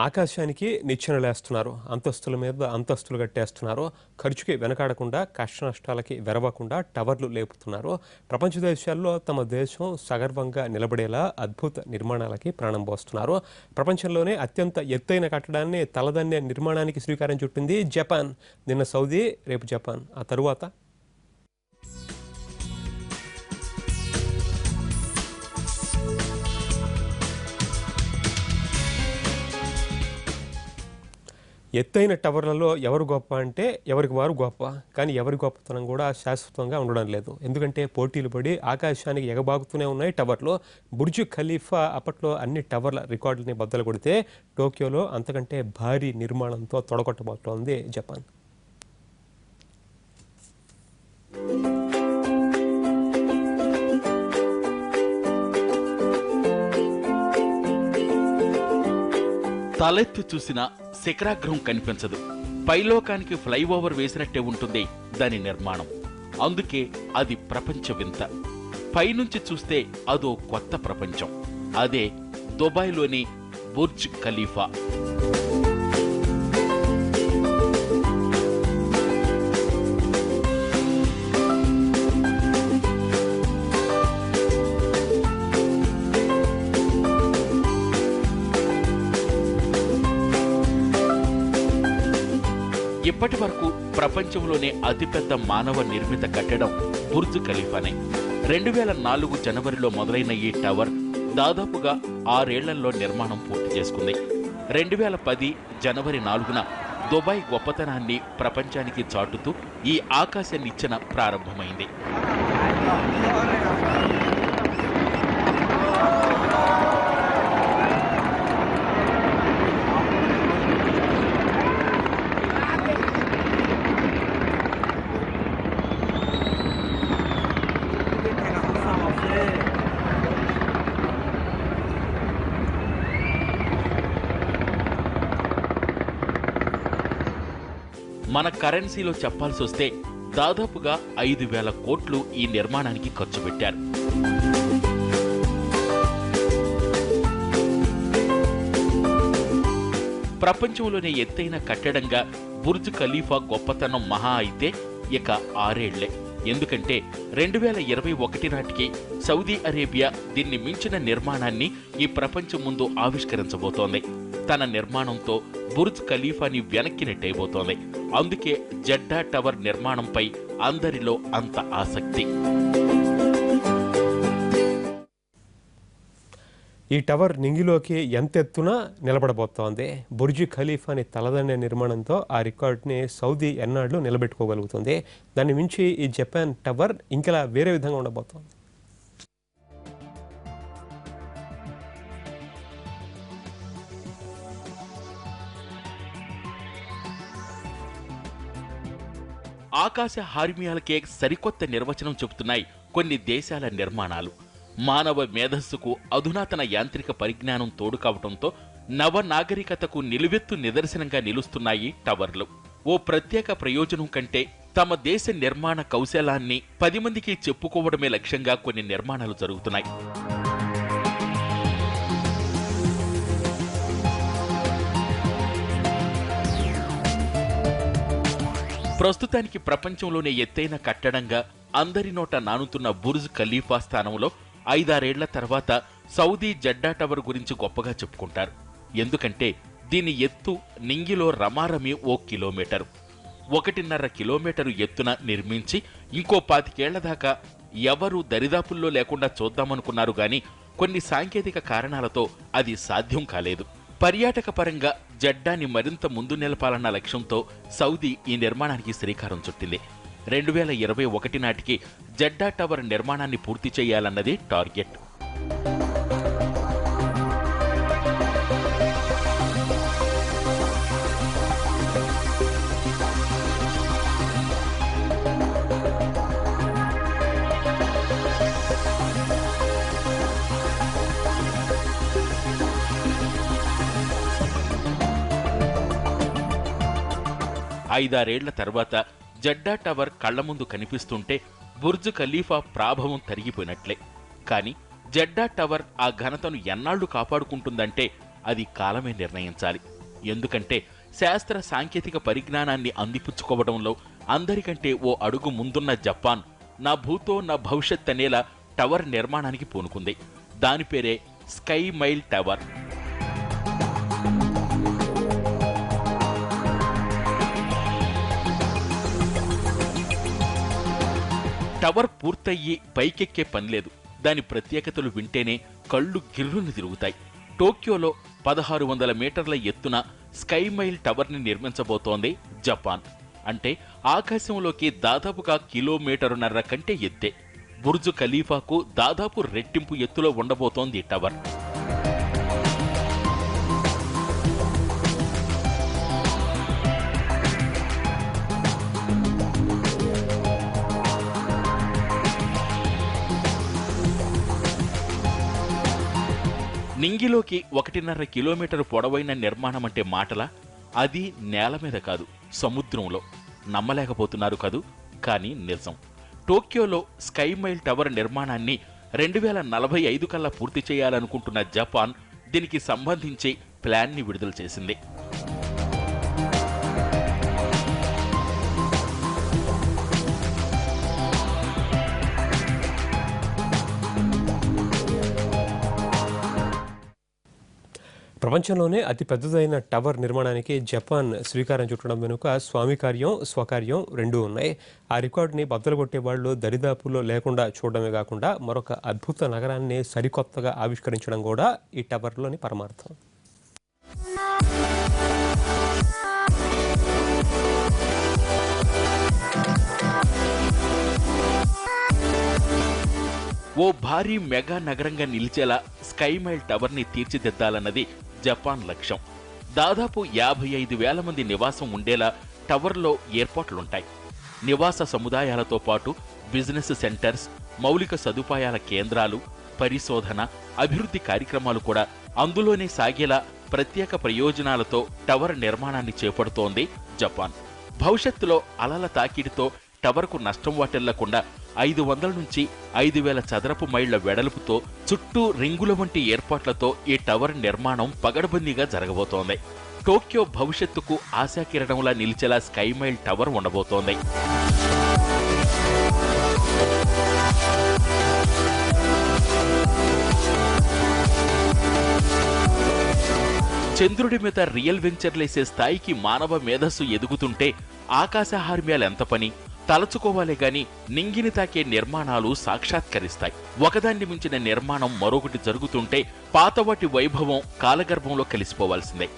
ఆకాశానికి నిచ్చెనలేస్తున్నారు. అంతస్తుల మీద అంతస్తులు కట్టేస్తున్నారు. ఖర్చుకి వెనకాడకుండా, కష్టనష్టాలకి వెరవకుండా టవర్లు లేపుతున్నారు. ప్రపంచ దేశాల్లో తమ దేశం సగర్వంగా నిలబడేలా అద్భుత నిర్మాణాలకి ప్రాణం పోస్తున్నారు. ప్రపంచంలోనే అత్యంత ఎత్తైన కట్టడాన్ని తలదన్నే నిర్మాణానికి శ్రీకారం చుట్టింది జపాన్. నిన్న సౌదీ, రేపు జపాన్. ఆ తరువాత ఎత్తైన టవర్లలో ఎవరు గొప్ప అంటే ఎవరికి వారు గొప్ప. కానీ ఎవరి గొప్పతనం కూడా శాశ్వతంగా ఉండడం లేదు. ఎందుకంటే పోటీలు పడి ఆకాశానికి ఎగబాగుతూనే ఉన్నాయి టవర్లు. బుర్జ్ ఖలీఫా అప్పట్లో అన్ని టవర్ల రికార్డులని బద్దలు కొడితే టోక్యోలో అంతకంటే భారీ నిర్మాణంతో తొడగొట్టబోతోంది జపాన్. తలెత్తి చూసిన శిఖరాగ్రహం కనిపించదు. పైలోకానికి ఫ్లైఓవర్ వేసినట్టే ఉంటుంది దాని నిర్మాణం. అందుకే అది ప్రపంచ వింత. పైనుంచి చూస్తే అదో కొత్త ప్రపంచం. అదే దుబాయ్లోని బుర్జ్ ఖలీఫా. ఇప్పటి వరకు ప్రపంచంలోనే అతిపెద్ద మానవ నిర్మిత కట్టడం బుర్జ్ ఖలీఫానే. 2004 జనవరిలో మొదలైన ఈ టవర్ దాదాపుగా 6 ఏళ్లలో నిర్మాణం పూర్తి చేసుకుంది. 2010 జనవరి 4న దుబాయ్ గొప్పతనాన్ని ప్రపంచానికి చాటుతూ ఈ ఆకాశ నిచ్చెన ప్రారంభమైంది. మన కరెన్సీలో చెప్పాల్సి వస్తే దాదాపుగా 5,000 కోట్లు ఈ నిర్మాణానికి ఖర్చు పెట్టారు. ప్రపంచంలోనే ఎత్తైన కట్టడంగా బుర్జ్ ఖలీఫా గొప్పతనం మహా అయితే ఇక 6 ఏళ్లే. ఎందుకంటే 2021 నాటికి సౌదీ అరేబియా దీన్ని మించిన నిర్మాణాన్ని ఈ ప్రపంచం ముందు ఆవిష్కరించబోతోంది. తన నిర్మాణంతో బుర్జ్ ఖలీఫాని వెనక్కి నెట్టేయబోతోంది. అందుకే జెడ్డా టవర్ నిర్మాణంపై అందరిలో అంత ఆసక్తి. ఈ టవర్ నింగిలోకి ఎంతెత్తున నిలబడబోతోంది. బుర్జ్ ఖలీఫాని తలదన్నే నిర్మాణంతో ఆ రికార్డుని సౌదీ ఎన్నాళ్ళు నిలబెట్టుకోగలుగుతుంది. దాన్ని మించి ఈ జపాన్ టవర్ ఇంకెలా వేరే విధంగా ఉండబోతోంది. ఆకాశ హార్మియాలకే సరికొత్త నిర్వచనం చెబుతున్నాయి కొన్ని దేశాల నిర్మాణాలు. మానవ మేధస్సుకు అధునాతన యాంత్రిక పరిజ్ఞానం తోడు కావడంతో నవ నాగరికతకు నిలువెత్తు నిదర్శనంగా నిలుస్తున్నాయి టవర్లు. ఓ ప్రత్యేక ప్రయోజనం కంటే తమ దేశ నిర్మాణ కౌశలాన్ని 10 మందికి చెప్పుకోవడమే లక్ష్యంగా కొన్ని నిర్మాణాలు జరుగుతున్నాయి. ప్రస్తుతానికి ప్రపంచంలోనే ఎత్తైన కట్టడంగా అందరి నోట నానుతున్న బుర్జ్ ఖలీఫా స్థానంలో 5-6 ఏళ్ల తర్వాత సౌదీ జెడ్డా టవర్ గురించి గొప్పగా చెప్పుకుంటారు. ఎందుకంటే దీని ఎత్తు నింగిలో రమారమి 1 కిలోమీటరు. 1.5 కిలోమీటరు ఎత్తున నిర్మించి ఇంకో 25 ఏళ్ల దాకా ఎవరూ దరిదాపుల్లో లేకుండా చూద్దామనుకున్నారు గాని కొన్ని సాంకేతిక కారణాలతో అది సాధ్యం కాలేదు. పర్యాటక పరంగా జెడ్డాని మరింత ముందు నిలపాలన్న లక్ష్యంతో సౌదీ ఈ నిర్మాణానికి శ్రీకారం చుట్టింది. 2021 నాటికి జెడ్డా టవర్ నిర్మాణాన్ని పూర్తి చేయాలన్నది టార్గెట్. ఐదారేళ్ల తర్వాత జెడ్డా టవర్ కళ్ల ముందు కనిపిస్తుంటే బుర్జ్ ఖలీఫా ప్రాభవం తరిగిపోయినట్లే. కానీ జెడ్డా టవర్ ఆ ఘనతను ఎన్నాళ్లు కాపాడుకుంటుందంటే అది కాలమే నిర్ణయించాలి. ఎందుకంటే శాస్త్ర సాంకేతిక పరిజ్ఞానాన్ని అందిపుచ్చుకోవడంలో అందరికంటే ఓ అడుగు ముందున్న జపాన్ నా భూతో నా భవిష్యత్ అనేలా టవర్ నిర్మాణానికి పూనుకుంది. దాని పేరే స్కై మైల్ టవర్. టవర్ పూర్తయ్యి పైకెక్కే పనిలేదు. దాని ప్రత్యేకతలు వింటేనే కళ్ళు గిర్రును తిరుగుతాయి. టోక్యోలో 1600 మీటర్ల ఎత్తున స్కై మైల్ టవర్ని నిర్మించబోతోంది జపాన్. అంటే ఆకాశంలోకి దాదాపుగా 1.5 కిలోమీటరున్నర కంటే ఎత్తే. బుర్జు ఖలీఫాకు దాదాపు రెట్టింపు ఎత్తులో ఉండబోతోంది ఈ టవర్. నింగిలోకి 1.5 కిలోమీటరు పొడవైన నిర్మాణం అంటే మాటలా? అది నేల మీద కాదు, సముద్రంలో. నమ్మలేకపోతున్నారు కదూ? కానీ నిజం. టోక్యోలో స్కై మైల్ టవర్ నిర్మాణాన్ని 2045 కల్లా పూర్తి చేయాలనుకుంటున్న జపాన్ దీనికి సంబంధించి ప్లాన్ని విడుదల చేసింది. ప్రపంచంలోనే అతి పెద్దదైన టవర్ నిర్మాణానికి జపాన్ శ్రీకారం చుట్టడం వెనుక స్వామి కార్యం, స్వకార్యం రెండూ ఉన్నాయి. ఆ రికార్డుని బద్దలు కొట్టే వాళ్ళు దరిదాపుల్లో లేకుండా చూడడమే కాకుండా మరొక అద్భుత నగరాన్ని సరికొత్తగా ఆవిష్కరించడం కూడా ఈ టవర్లోని పరమార్థం. ఓ భారీ మెగా నగరంగా నిలిచేలా స్కై మైల్ టవర్ని తీర్చిదిద్దాలన్నది జపాన్ లక్ష్యం. దాదాపు 55,000 మంది నివాసం ఉండేలా టవర్లో ఏర్పాట్లుంటాయి. నివాస సముదాయాలతో పాటు బిజినెస్ సెంటర్స్, మౌలిక సదుపాయాల కేంద్రాలు, పరిశోధన, అభివృద్ధి కార్యక్రమాలు కూడా అందులోనే సాగేలా ప్రత్యేక ప్రయోజనాలతో టవర్ నిర్మాణాన్ని చేపడుతోంది జపాన్. భవిష్యత్తులో అలల తాకిడితో టవర్కు నష్టం వాటిల్లకుండా 500 నుంచి 5,000 చదరపు మైళ్ల వెడల్పుతో చుట్టూ రింగుల వంటి ఏర్పాట్లతో ఈ టవర్ నిర్మాణం పగడబందీగా జరగబోతోంది. టోక్యో భవిష్యత్తుకు ఆశాకిరణంలా నిలిచేలా స్కై మైల్ టవర్ ఉండబోతోంది. చంద్రుడి మీద రియల్ వెంచర్లేసే స్థాయికి మానవ మేధస్సు ఎదుగుతుంటే ఆకాశహార్మ్యాలు ఎంత పని? తలచుకోవాలే గాని నింగిని తాకే నిర్మాణాలు సాక్షాత్కరిస్తాయి. ఒకదాన్ని మించిన నిర్మాణం మరొకటి జరుగుతుంటే పాతవాటి వైభవం కాలగర్భంలో కలిసిపోవాల్సిందే.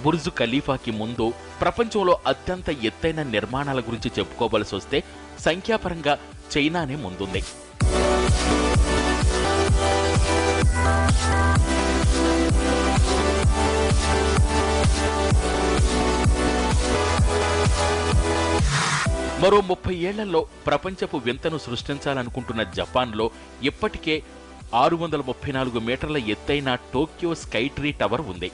బుర్జు ఖలీఫాకి ముందు ప్రపంచంలో అత్యంత ఎత్తైన నిర్మాణాల గురించి చెప్పుకోవలసి వస్తే సంఖ్యాపరంగా చైనానే ముందుంది. మరో 30 ఏళ్లలో ప్రపంచపు వింతను సృష్టించాలనుకుంటున్న జపాన్లో ఇప్పటికే 634 మీటర్ల ఎత్తైన టోక్యో స్కై ట్రీ టవర్ ఉంది.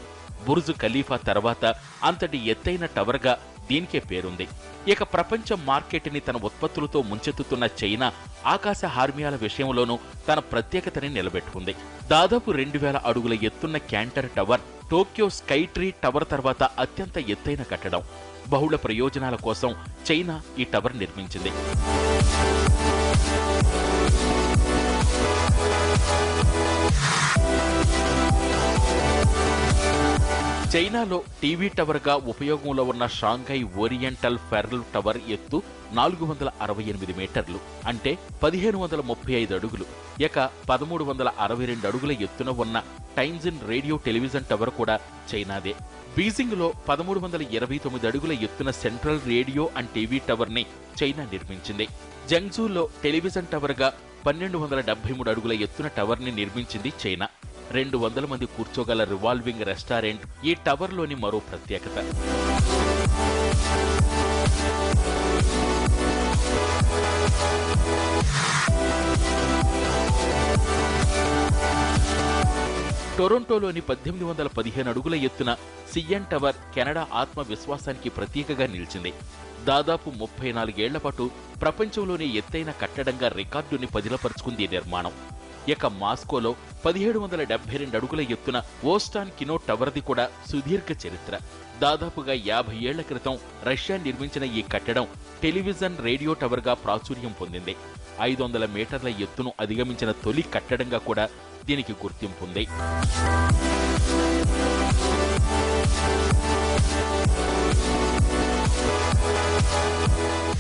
బుర్జు ఖలీఫా తర్వాత అంతటి ఎత్తైన టవర్గా దీనికే పేరుంది. ఇక ప్రపంచ మార్కెట్ని తన ఉత్పత్తులతో ముంచెత్తుతున్న చైనా ఆకాశ హార్మ్యాల విషయంలోనూ తన ప్రత్యేకతని నిలబెట్టుకుంది. దాదాపు 2000 అడుగుల ఎత్తున్న Canton tower Tokyo sky tree tower తర్వాత అత్యంత ఎత్తైన కట్టడం. బహుళ ప్రయోజనాల కోసం చైనా ఈ టవర్ నిర్మించింది. చైనాలో టీవీ టవర్గా ఉపయోగంలో ఉన్న షాంఘై ఓరియంటల్ ఫెర్రల్ టవర్ ఎత్తు 468 మీటర్లు, అంటే 1535 అడుగులు. ఇక 1362 అడుగుల ఎత్తున ఉన్న టైంజిన్ రేడియో టెలివిజన్ టవర్ కూడా చైనాదే. బీజింగ్లో 1329 అడుగుల ఎత్తున సెంట్రల్ రేడియో అండ్ టీవీ టవర్ని చైనా నిర్మించింది. జంగ్జూలో టెలివిజన్ టవర్గా 1273 అడుగుల ఎత్తున టవర్ని నిర్మించింది చైనా. 200 మంది కూర్చోగల రివాల్వింగ్ రెస్టారెంట్ ఈ టవర్లోని మరో ప్రత్యేకత. టొరంటోలోని 1815 అడుగుల ఎత్తున సిఎన్ టవర్ కెనడా ఆత్మవిశ్వాసానికి ప్రతీకగా నిలిచింది. దాదాపు 34 ఏళ్ల పాటు ప్రపంచంలోనే ఎత్తైన కట్టడంగా రికార్డుని పదిలపరుచుకుంది ఈ నిర్మాణం. ఇక మాస్కోలో 1772 అడుగుల ఎత్తున ఓస్టాన్ కినో టవర్ది కూడా సుదీర్ఘ చరిత్ర. దాదాపుగా 50 ఏళ్ల క్రితం రష్యా నిర్మించిన ఈ కట్టడం టెలివిజన్ రేడియో టవర్గా ప్రాచుర్యం పొందింది. 500 మీటర్ల ఎత్తును అధిగమించిన తొలి కట్టడంగా కూడా దీనికి గుర్తింపుంది.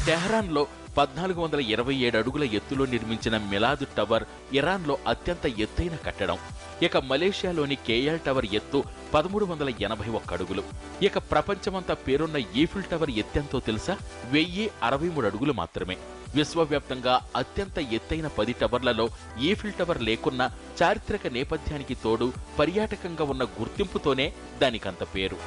టెహరాన్లో 1427 అడుగుల ఎత్తులో నిర్మించిన మిలాద్ టవర్ ఇరాన్లో అత్యంత ఎత్తైన కట్టడం. ఇక మలేషియాలోని కేఎల్ టవర్ ఎత్తు 1381 అడుగులు. ఇక ప్రపంచమంతా పేరున్న ఈఫిల్ టవర్ ఎత్తెంతో తెలుసా? 1063 అడుగులు మాత్రమే. విశ్వవ్యాప్తంగా అత్యంత ఎత్తైన 10 టవర్లలో ఈఫిల్ టవర్ లేకున్నా చారిత్రక నేపథ్యానికి తోడు పర్యాటకంగా ఉన్న గుర్తింపుతోనే దానికంత పేరు.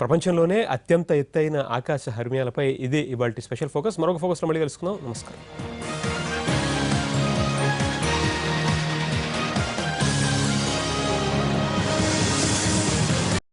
ప్రపంచంలోనే అత్యంత ఎత్తైన ఆకాశ హర్మ్యాలపై ఇది ఇవాల్టి స్పెషల్ ఫోకస్. మరొక ఫోకస్లో మళ్ళీ కలుసుకుందాం. నమస్కారం.